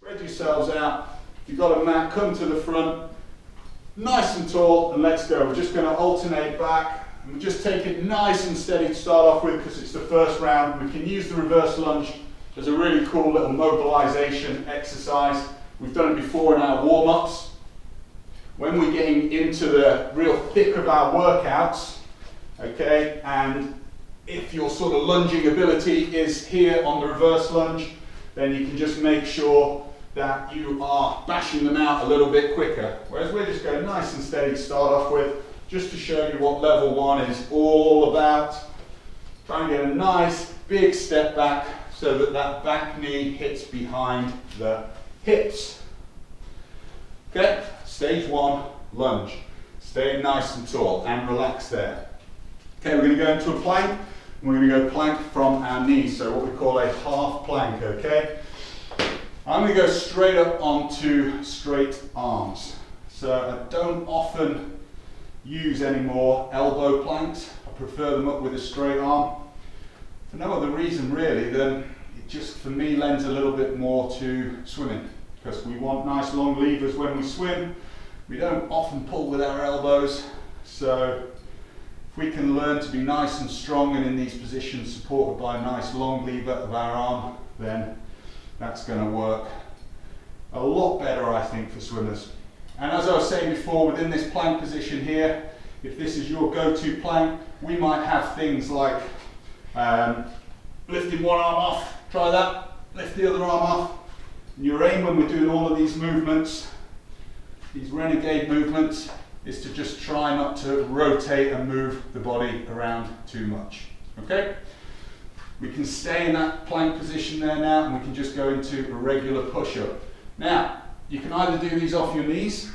Spread yourselves out. If you've got a mat, come to the front, nice and tall, and let's go. We're just going to alternate back, and we'll just take it nice and steady to start off with because it's the first round. We can use the reverse lunge as a really cool little mobilization exercise. We've done it before in our warm-ups. When we're getting into the real thick of our workouts, okay, and if your sort of lunging ability is here on the reverse lunge, then you can just make sure that you are bashing them out a little bit quicker. Whereas we're just going nice and steady to start off with, just to show you what level one is all about. Try and get a nice big step back so that that back knee hits behind the hips. Okay, stage one, lunge. Stay nice and tall and relax there. Okay, we're going to go into a plank, and we're going to go plank from our knees, so what we call a half plank, okay? I'm going to go straight up onto straight arms. So I don't often use any more elbow planks. I prefer them up with a straight arm. For no other reason really than it just for me lends a little bit more to swimming, because we want nice long levers when we swim. We don't often pull with our elbows, so if we can learn to be nice and strong and in these positions supported by a nice long lever of our arm, then that's going to work a lot better, I think, for swimmers. And as I was saying before, within this plank position here, if this is your go-to plank, we might have things like lifting one arm off, try that, lift the other arm off. And your aim when we're doing all of these movements, these renegade movements, is to just try not to rotate and move the body around too much, okay? We can stay in that plank position there now, and we can just go into a regular push-up. Now, you can either do these off your knees,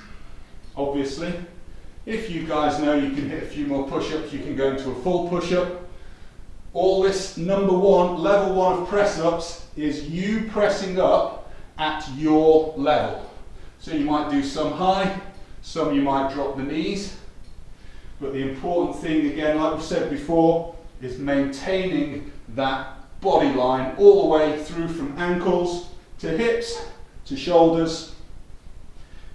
obviously. If you guys know you can hit a few more push-ups, you can go into a full push-up. All this number one, level one of press-ups is you pressing up at your level. So you might do some high, some you might drop the knees. But the important thing, again, like we said before, is maintaining that body line all the way through from ankles to hips to shoulders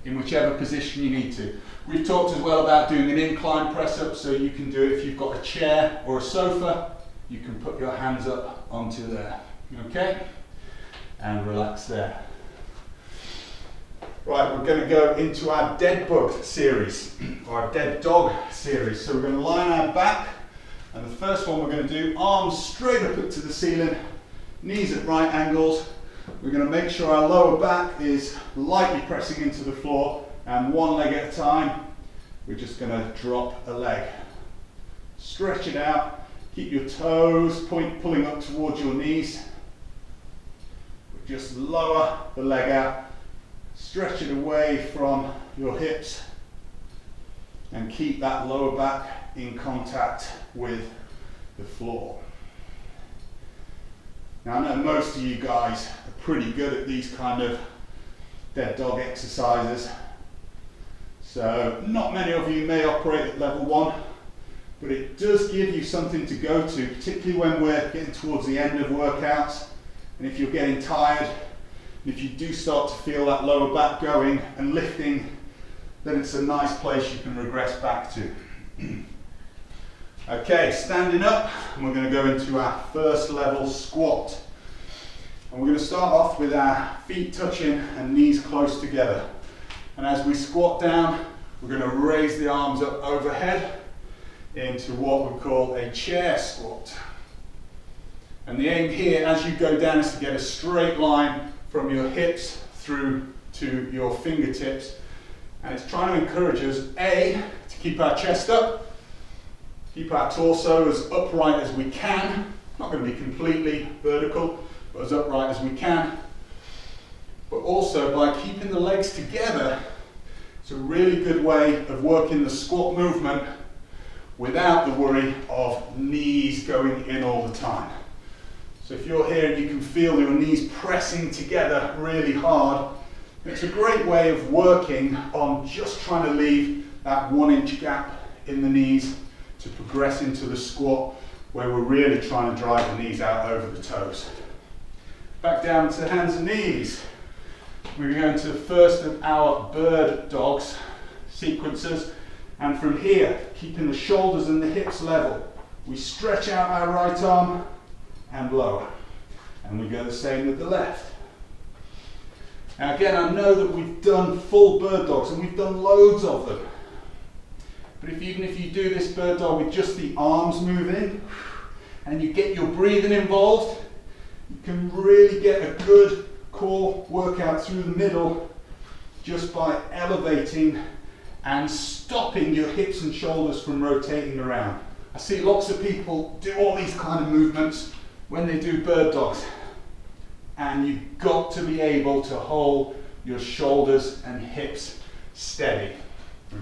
in whichever position you need to. We've talked as well about doing an incline press up, so you can do it if you've got a chair or a sofa, you can put your hands up onto there, okay? And relax there. Right, we're going to go into our dead bug series, or our dead dog series. So we're going to lie on our back. And the first one we're going to do, arms straight up to the ceiling, knees at right angles. We're going to make sure our lower back is lightly pressing into the floor, and one leg at a time, we're just going to drop a leg. Stretch it out, keep your toes pulling up towards your knees. Just lower the leg out, stretch it away from your hips, and keep that lower back in contact with the floor. Now I know most of you guys are pretty good at these kind of dead dog exercises, so not many of you may operate at level one, but it does give you something to go to, particularly when we're getting towards the end of workouts, and if you're getting tired, and if you do start to feel that lower back going and lifting, then it's a nice place you can regress back to. Okay, standing up, and we're going to go into our first level squat. And we're going to start off with our feet touching and knees close together. And as we squat down, we're going to raise the arms up overhead into what we call a chair squat. And the aim here, as you go down, is to get a straight line from your hips through to your fingertips. And it's trying to encourage us, A, to keep our chest up, keep our torso as upright as we can. Not going to be completely vertical, but as upright as we can. But also by keeping the legs together, it's a really good way of working the squat movement without the worry of knees going in all the time. So if you're here and you can feel your knees pressing together really hard, it's a great way of working on just trying to leave that 1 inch gap in the knees to progress into the squat where we're really trying to drive the knees out over the toes. Back down to hands and knees. we're going to the first of our bird dogs sequences, and from here, keeping the shoulders and the hips level, we stretch out our right arm and lower, and we go the same with the left. Now again, I know that we've done full bird dogs and we've done loads of them, but even if you do this bird dog with just the arms moving and you get your breathing involved, you can really get a good core workout through the middle just by elevating and stopping your hips and shoulders from rotating around. I see lots of people do all these kind of movements when they do bird dogs, and you've got to be able to hold your shoulders and hips steady,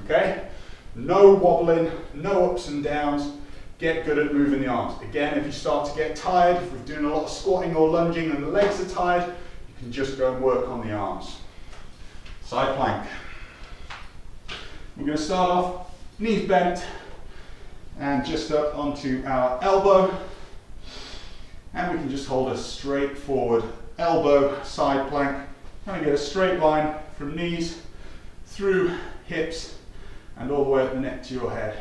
okay? No wobbling, no ups and downs. Get good at moving the arms. Again, if you start to get tired, if we're doing a lot of squatting or lunging and the legs are tired, you can just go and work on the arms. Side plank. We're going to start off knees bent and just up onto our elbow, and we can just hold a straight forward elbow side plank, trying to get a straight line from knees through hips and all the way up the neck to your head.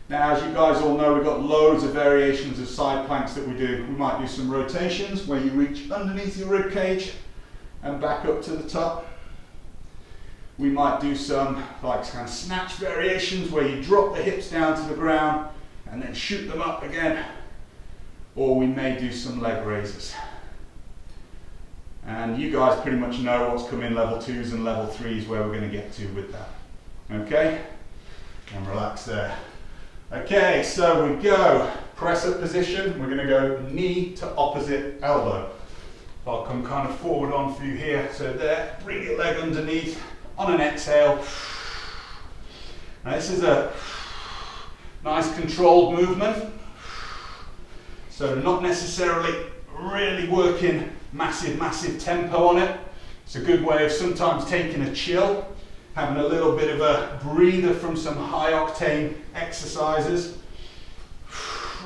Now, as you guys all know, we've got loads of variations of side planks that we do. We might do some rotations where you reach underneath your rib cage and back up to the top. We might do some like kind of snatch variations where you drop the hips down to the ground and then shoot them up again. Or we may do some leg raises. And you guys pretty much know what's coming level 2s and level 3s where we're going to get to with that. Okay? And relax there. Okay, so we go press up position. We're going to go knee to opposite elbow. I'll come kind of forward on for you here. So there, bring your leg underneath on an exhale. Now this is a nice controlled movement. So not necessarily really working massive tempo on it. It's a good way of sometimes taking a chill, having a little bit of a breather from some high octane exercises.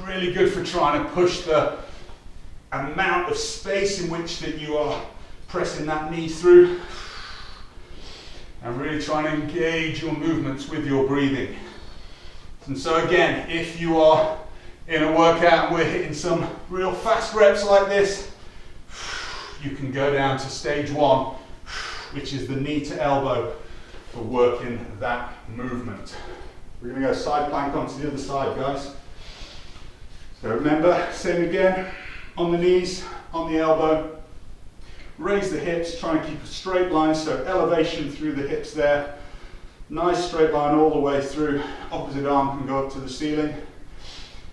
Really good for trying to push the amount of space in which that you are pressing that knee through, and really trying to engage your movements with your breathing. And so again, if you are in a workout and we're hitting some real fast reps like this, you can go down to stage 1, which is the knee to elbow, for working that movement. We're going to go side plank onto the other side, guys. So remember, same again, on the knees, on the elbow. Raise the hips, try and keep a straight line, so elevation through the hips there. Nice straight line all the way through. Opposite arm can go up to the ceiling.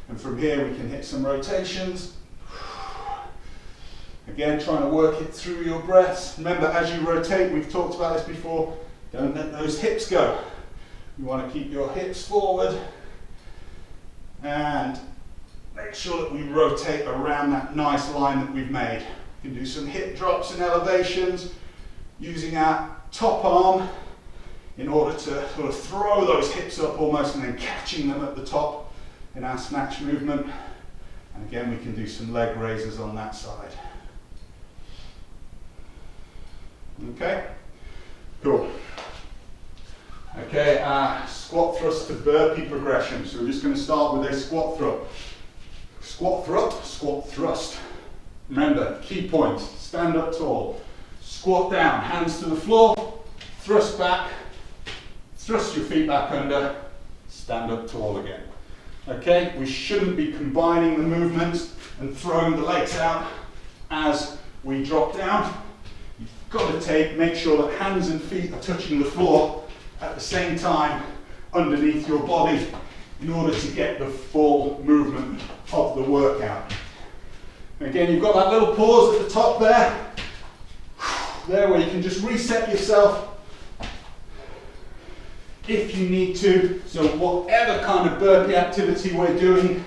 And from here we can hit some rotations. Again, trying to work it through your breaths. Remember, as you rotate, we've talked about this before, don't let those hips go. You want to keep your hips forward and make sure that we rotate around that nice line that we've made. We can do some hip drops and elevations using our top arm in order to sort of throw those hips up almost and then catching them at the top in our snatch movement. And again, we can do some leg raises on that side. Okay, cool. Okay, squat thrust to burpee progression. So we're just going to start with a squat thrust. Squat thrust, squat thrust. Remember, key points, stand up tall, squat down, hands to the floor, thrust back, thrust your feet back under, stand up tall again. Okay, we shouldn't be combining the movements and throwing the legs out as we drop down. You've got to make sure that hands and feet are touching the floor at the same time underneath your body in order to get the full movement of the workout. Again, you've got that little pause at the top there, where you can just reset yourself if you need to. So whatever kind of burpee activity we're doing,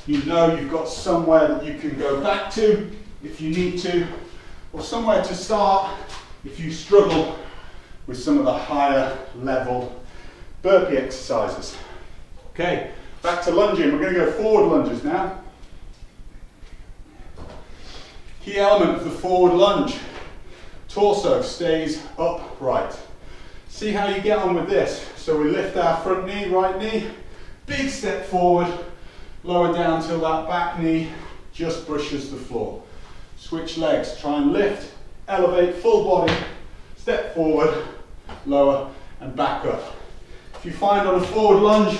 you know you've got somewhere that you can go back to if you need to, or somewhere to start if you struggle with some of the higher level burpee exercises. Okay, back to lunging. We're going to go forward lunges now. Key element of the forward lunge, torso stays upright. See how you get on with this. So we lift our front knee, right knee, big step forward, lower down till that back knee just brushes the floor. Switch legs, try and lift, elevate full body, step forward, lower and back up. If you find on a forward lunge,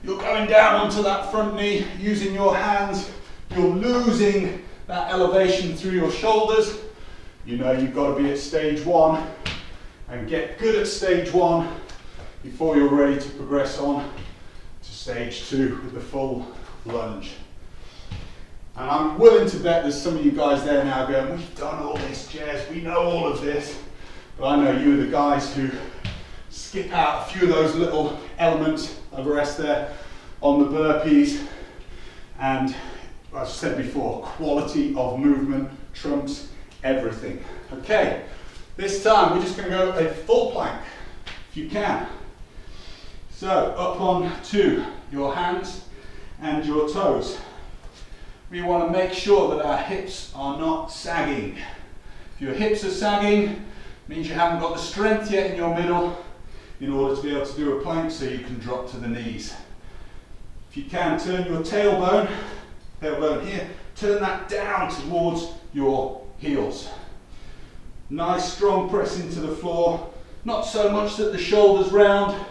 you're going down onto that front knee using your hands, you're losing that elevation through your shoulders, you know you've got to be at stage one and get good at stage one before you're ready to progress on to stage two with the full lunge. And I'm willing to bet there's some of you guys there now going, we've done all this, Jez, we know all of this. But I know you are the guys who skip out a few of those little elements of rest there on the burpees. And as I said before, quality of movement trumps everything. Okay, this time we're just going to go a full plank, if you can. So up on to your hands and your toes. We want to make sure that our hips are not sagging. If your hips are sagging, it means you haven't got the strength yet in your middle in order to be able to do a plank so you can drop to the knees. If you can, turn your tailbone here, turn that down towards your heels. Nice strong press into the floor, not so much that the shoulders round,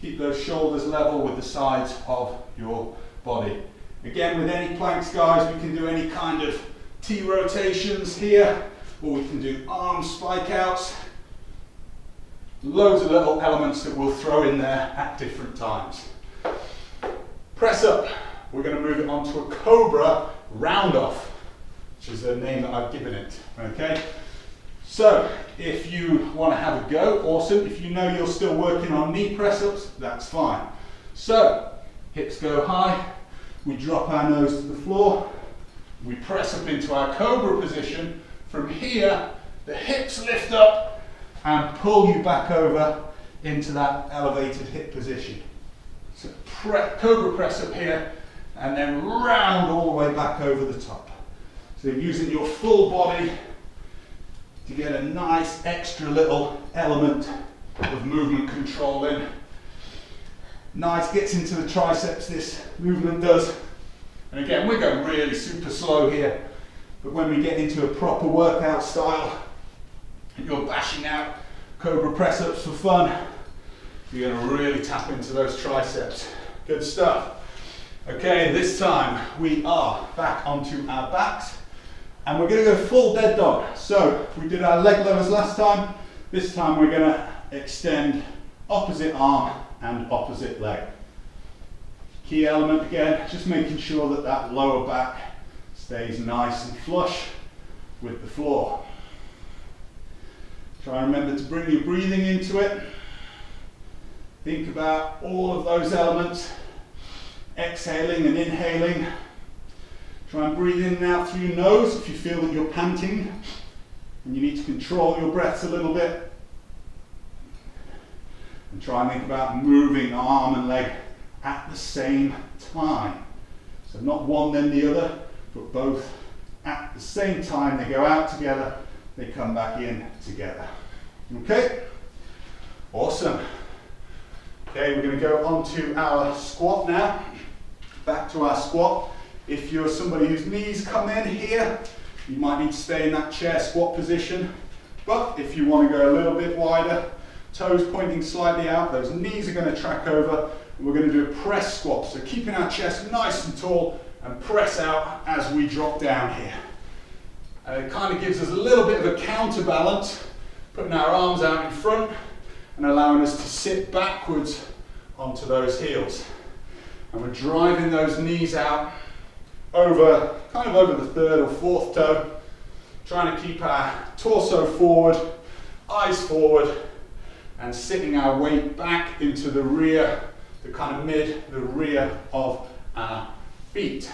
keep those shoulders level with the sides of your body. Again, with any planks, guys, we can do any kind of T rotations here, or we can do arm spike outs. Loads of little elements that we'll throw in there at different times. Press up. We're going to move it onto a cobra round off, which is the name that I've given it. Okay. So if you want to have a go, awesome. If you know you're still working on knee press ups, that's fine. So hips go high. We drop our nose to the floor, we press up into our cobra position. From here, the hips lift up and pull you back over into that elevated hip position. So cobra press up here and then round all the way back over the top. So you're using your full body to get a nice extra little element of movement control in. Nice, gets into the triceps, this movement does. And again, we're going really super slow here, but when we get into a proper workout style, and you're bashing out cobra press ups for fun, you're going to really tap into those triceps. Good stuff. Okay, this time we are back onto our backs, and we're going to go full dead dog. So we did our leg levers last time, this time we're going to extend opposite arm and opposite leg. Key element again, just making sure that that lower back stays nice and flush with the floor. Try and remember to bring your breathing into it. Think about all of those elements, exhaling and inhaling. Try and breathe in and out through your nose if you feel that you're panting and you need to control your breaths a little bit. And try and think about moving arm and leg at the same time. So not one then the other, but both at the same time. They go out together, they come back in together. Okay? Awesome. Okay, we're going to go on to our squat now. Back to our squat. If you're somebody whose knees come in here, you might need to stay in that chair squat position. But if you want to go a little bit wider, toes pointing slightly out, those knees are going to track over, and we're going to do a press squat. So keeping our chest nice and tall and press out as we drop down here. And it kind of gives us a little bit of a counterbalance, putting our arms out in front and allowing us to sit backwards onto those heels. And we're driving those knees out over, kind of over the third or fourth toe, trying to keep our torso forward, eyes forward, and sitting our weight back into the rear, the kind of the rear of our feet.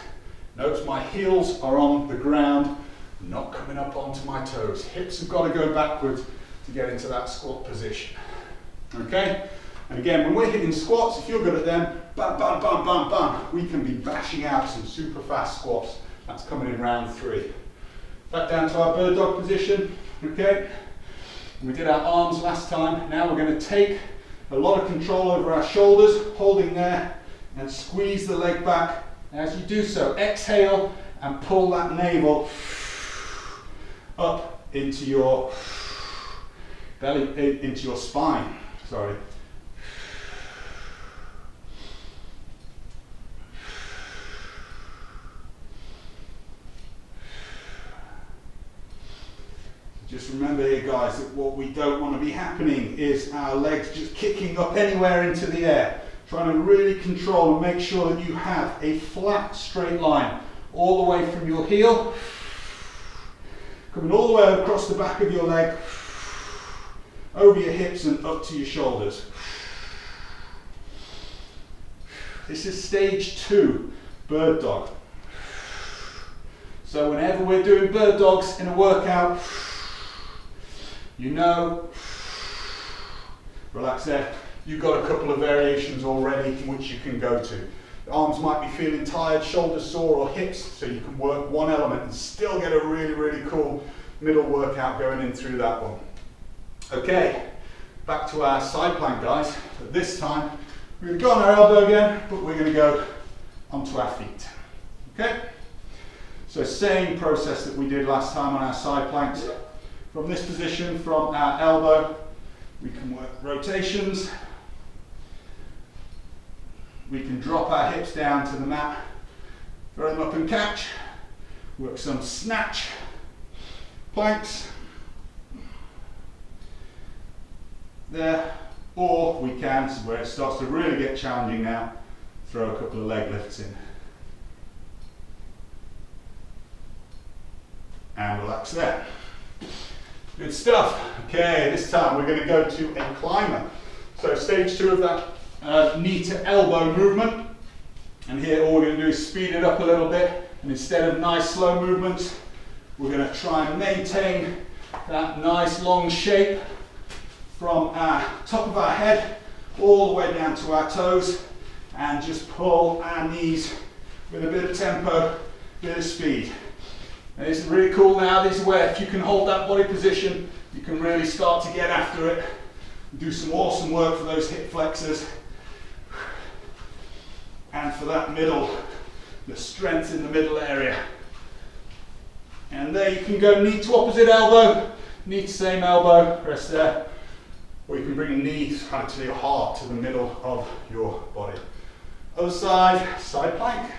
Notice my heels are on the ground, not coming up onto my toes. Hips have got to go backwards to get into that squat position. Okay? And again, when we're hitting squats, if you're good at them, bam, bam, bam, bam, bam, we can be bashing out some super fast squats. That's coming in round 3. Back down to our bird dog position. Okay, we did our arms last time. Now we're going to take a lot of control over our shoulders, holding there, and squeeze the leg back. As you do so, exhale and pull that navel up into your belly, into your spine. Sorry. Just remember here, guys, that what we don't want to be happening is our legs just kicking up anywhere into the air. Trying to really control and make sure that you have a flat, straight line all the way from your heel, coming all the way across the back of your leg, over your hips and up to your shoulders. This is stage 2, bird dog. So whenever we're doing bird dogs in a workout, you know, relax there, you've got a couple of variations already which you can go to. The arms might be feeling tired, shoulders sore or hips, so you can work one element and still get a really, really cool middle workout going in through that one. Okay, back to our side plank, guys. But this time, we're going to go on our elbow again, but we're going to go onto our feet. Okay? So same process that we did last time on our side planks. From this position, from our elbow, we can work rotations. We can drop our hips down to the mat, throw them up and catch, work some snatch planks there, or we can, this is where it starts to really get challenging now, throw a couple of leg lifts in. And relax there. Good stuff. Okay, this time we're going to go to a climber. So stage 2 of that knee to elbow movement. And here all we're going to do is speed it up a little bit. And instead of nice slow movements, we're going to try and maintain that nice long shape from our top of our head all the way down to our toes. And just pull our knees with a bit of tempo, a bit of speed. Now this is really cool now. This is where if you can hold that body position, you can really start to get after it. Do some awesome work for those hip flexors. And for that middle, the strength in the middle area. And there you can go knee to opposite elbow, knee to same elbow, rest there. Or you can bring your knees kind of to your heart, to the middle of your body. Other side, side plank.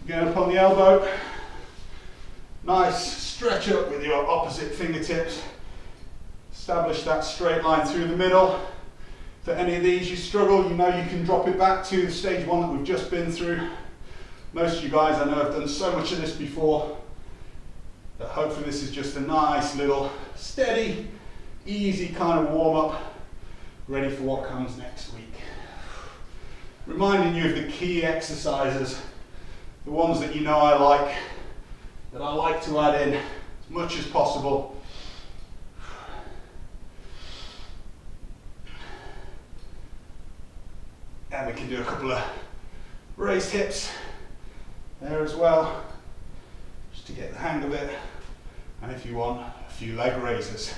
Again up on the elbow, nice stretch up with your opposite fingertips, establish that straight line through the middle. For any of these you struggle, you know you can drop it back to the stage 1 that we've just been through. Most of you guys I know have done so much of this before that hopefully this is just a nice little steady, easy kind of warm up, ready for what comes next week. Reminding you of the key exercises, the ones that you know I like, that I like to add in as much as possible. And we can do a couple of raised hips there as well, just to get the hang of it. And if you want, a few leg raises.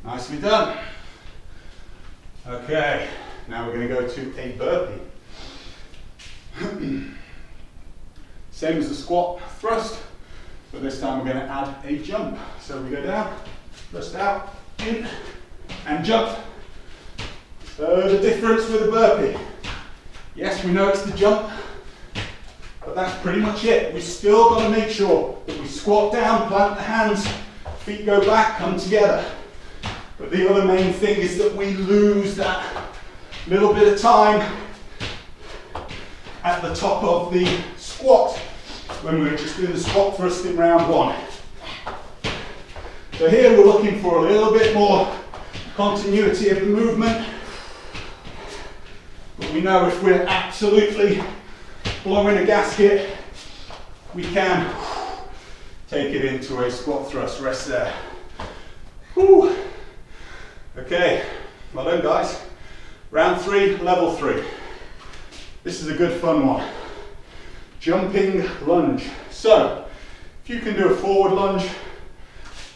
Nicely done. Okay, now we're going to go to a burpee. Same as the squat thrust, but this time we're going to add a jump. So we go down, thrust out, in, and jump. So the difference with a burpee. Yes, we know it's the jump, but that's pretty much it. We've still got to make sure that we squat down, plant the hands, feet go back, come together. But the other main thing is that we lose that little bit of time at the top of the squat when we were just doing the squat thrust in round 1. So here we're looking for a little bit more continuity of the movement. But we know if we're absolutely blowing a gasket, we can take it into a squat thrust. Rest there. Whew. Okay, well done guys. Round 3, level 3. This is a good fun one. jumping lunge. So if you can do a forward lunge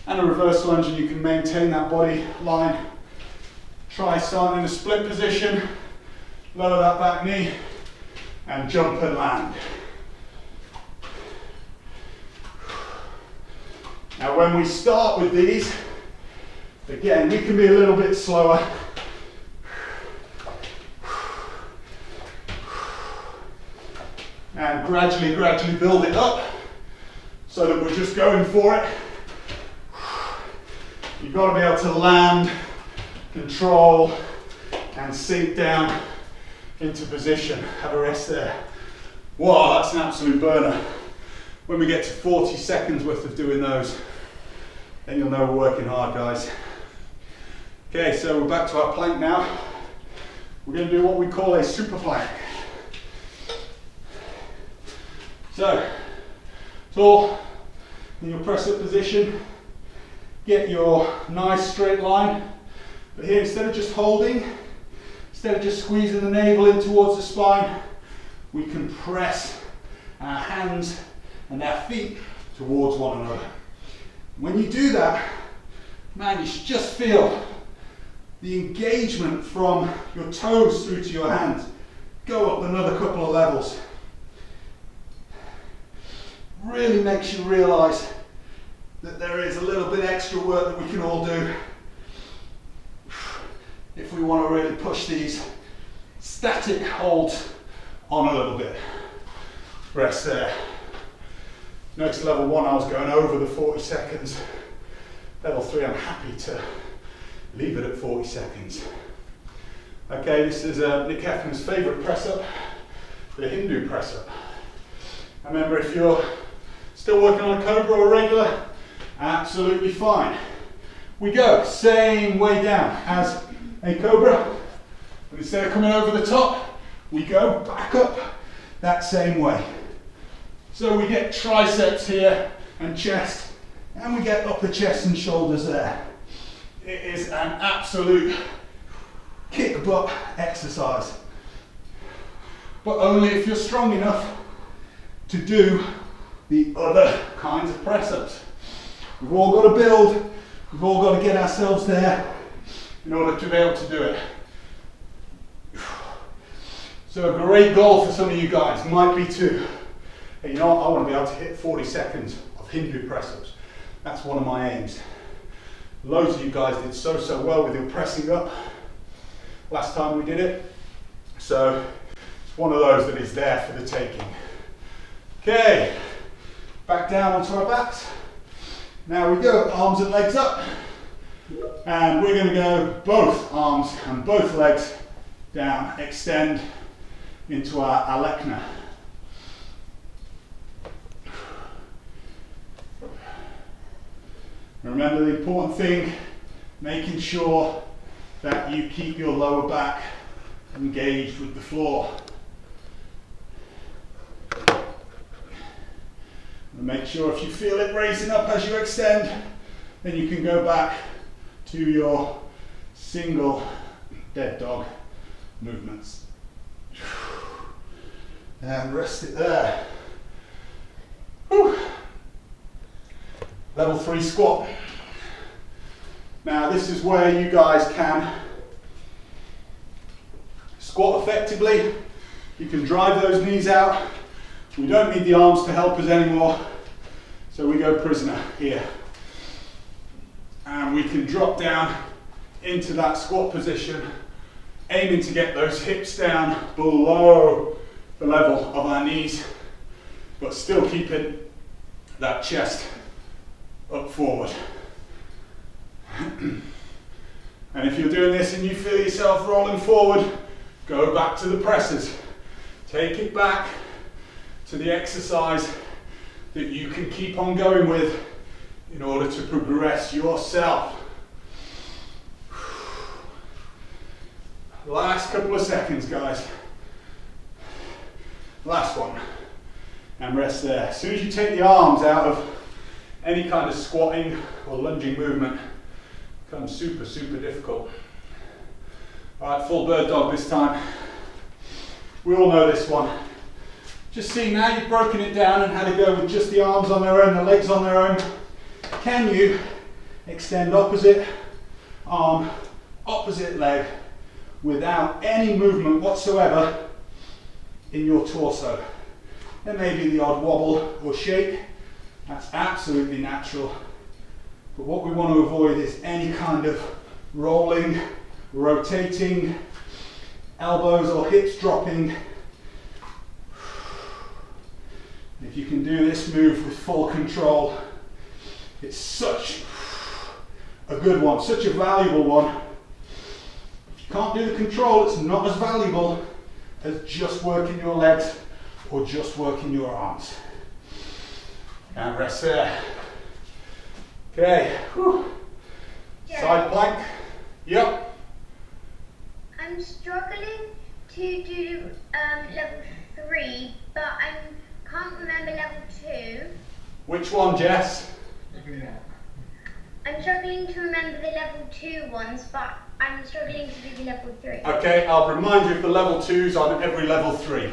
and a reverse lunge and you can maintain that body line, try starting in a split position, lower that back knee and jump and land. Now when we start with these, again, we can be a little bit slower. And gradually build it up so that we're just going for it. You've got to be able to land, control, and sink down into position. Have a rest there. Wow, that's an absolute burner. When we get to 40 seconds worth of doing those, then you'll know we're working hard, guys. Okay, so we're back to our plank now. We're going to do what we call a super plank. So, tall in your press up position, get your nice straight line, but here instead of just holding, instead of just squeezing the navel in towards the spine, we can press our hands and our feet towards one another. When you do that, man, you should just feel the engagement from your toes through to your hands go up another couple of levels. Really makes you realise that there is a little bit extra work that we can all do if we want to really push these static holds on a little bit. Rest there. Next, level 1, I was going over the 40 seconds. Level 3, I'm happy to leave it at 40 seconds. Okay, this is Nick Heffner's favourite press up, the Hindu press up. Remember, if you're still working on a cobra or regular, absolutely fine. We go same way down as a cobra, but instead of coming over the top, we go back up that same way. So we get triceps here and chest, and we get upper chest and shoulders there. It is an absolute kick butt exercise, but only if you're strong enough to do the other kinds of press-ups. We've all got to build, we've all got to get ourselves there in order to be able to do it. So a great goal for some of you guys might be to, hey, you know what, I want to be able to hit 40 seconds of Hindu press-ups. That's one of my aims. Loads of you guys did so well with your pressing up last time we did it. So it's one of those that is there for the taking. Okay, back down onto our backs. Now we go, arms and legs up. And we're going to go both arms and both legs down, extend into our alekna. Remember the important thing, making sure that you keep your lower back engaged with the floor. And make sure if you feel it raising up as you extend, then you can go back to your single dead dog movements. And rest it there. Whew. Level 3 squat. Now this is where you guys can squat effectively. You can drive those knees out. We don't need the arms to help us anymore, so we go prisoner here. And we can drop down into that squat position, aiming to get those hips down below the level of our knees, but still keeping that chest up forward. And if you're doing this and you feel yourself rolling forward, go back to the presses. Take it back to the exercise that you can keep on going with in order to progress yourself. Last couple of seconds, guys. Last one. And rest there. As soon as you take the arms out of any kind of squatting or lunging movement, it becomes super difficult. All right, full bird dog this time. We all know this one. Just see now you've broken it down and how to go with just the arms on their own, the legs on their own. Can you extend opposite arm, opposite leg without any movement whatsoever in your torso? There may be the odd wobble or shake, that's absolutely natural. But what we want to avoid is any kind of rolling, rotating, elbows or hips dropping. If you can do this move with full control, it's such a good one, such a valuable one. If you can't do the control, it's not as valuable as just working your legs or just working your arms. And rest there. Okay, whew. Yeah. Side plank. Yep. I'm struggling to do level 3, but I can't remember level 2. Which one, Jess? I'm struggling to remember the level 2 ones, but I'm struggling to do the level 3. Okay, I'll remind you of the level 2s on every level 3.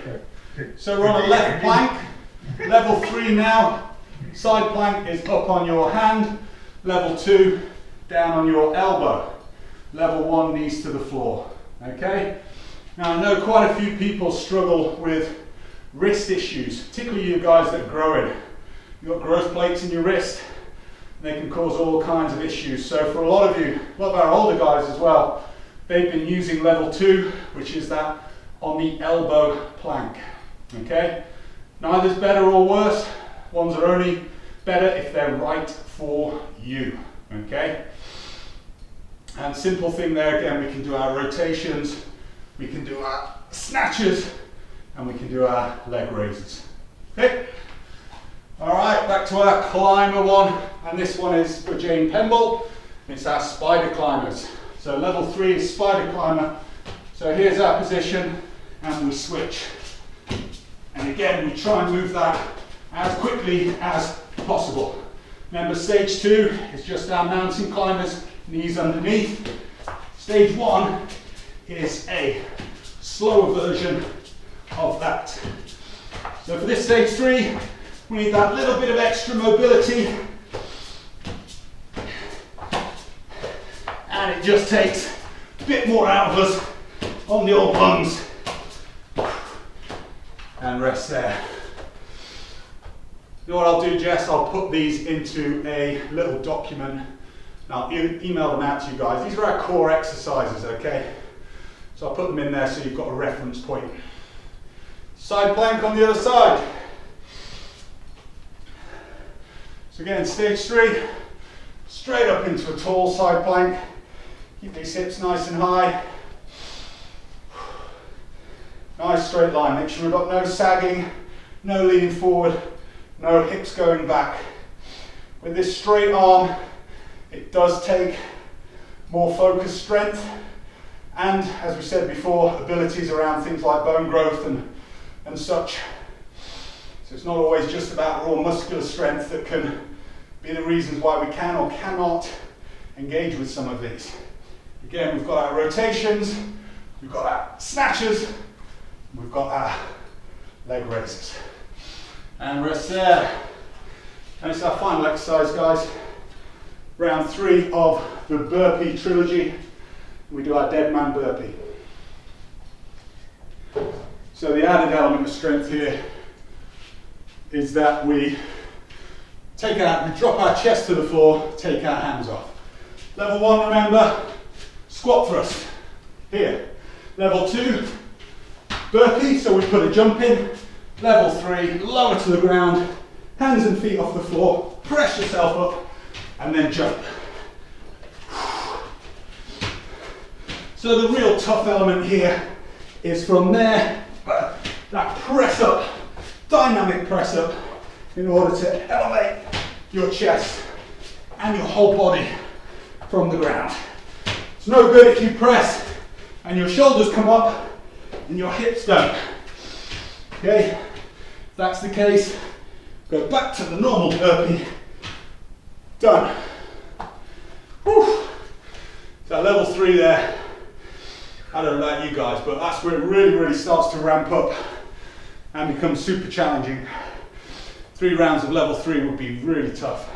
So we're on a left plank. Level 3 now. Side plank is up on your hand. Level 2, down on your elbow. Level 1, knees to the floor. Okay? Now I know quite a few people struggle with wrist issues, particularly you guys that are growing. You've got growth plates in your wrist. They can cause all kinds of issues. So for a lot of you, a lot of our older guys as well, they've been using level 2, which is that on the elbow plank. Okay? Neither's better or worse. Ones are only better if they're right for you. Okay? And simple thing there again, we can do our rotations, we can do our snatches, and we can do our leg raises. Okay? Alright, back to our climber one, and this one is for Jane Pemble. It's our spider climbers. So level 3 is spider climber. So here's our position, and we switch. And again, we try and move that as quickly as possible. Remember, stage 2 is just our mountain climbers, knees underneath. Stage 1 is a slower version of that. So for this stage 3, we need that little bit of extra mobility. And it just takes a bit more out of us on the old lungs. And rest there. You know what I'll do, Jess? I'll put these into a little document. And I'll email them out to you guys. These are our core exercises, okay? So I'll put them in there so you've got a reference point. Side plank on the other side. So again, stage 3, straight up into a tall side plank. Keep these hips nice and high. Nice straight line. Make sure we've got no sagging, no leaning forward, no hips going back. With this straight arm, it does take more focused strength and, as we said before, abilities around things like bone growth and such. So it's not always just about raw muscular strength that can be the reasons why we can or cannot engage with some of these. Again, we've got our rotations, we've got our snatches, we've got our leg raises. And rest there. And it's our final exercise, guys. Round 3 of the burpee trilogy. We do our dead man burpee. So the added element of strength here is that we drop our chest to the floor, take our hands off. Level 1, remember, squat thrust. Here. Level 2, burpee, so we put a jump in. Level 3, lower to the ground, hands and feet off the floor, press yourself up, and then jump. So the real tough element here is from there, that press up, dynamic press up, in order to elevate your chest and your whole body from the ground. It's no good if you press and your shoulders come up and your hips don't. Okay, if that's the case, go back to the normal burpee. Done. Whew. So level 3 there. I don't know about you guys, but that's where it really starts to ramp up. and becomes super challenging. 3 rounds of level 3 would be really tough.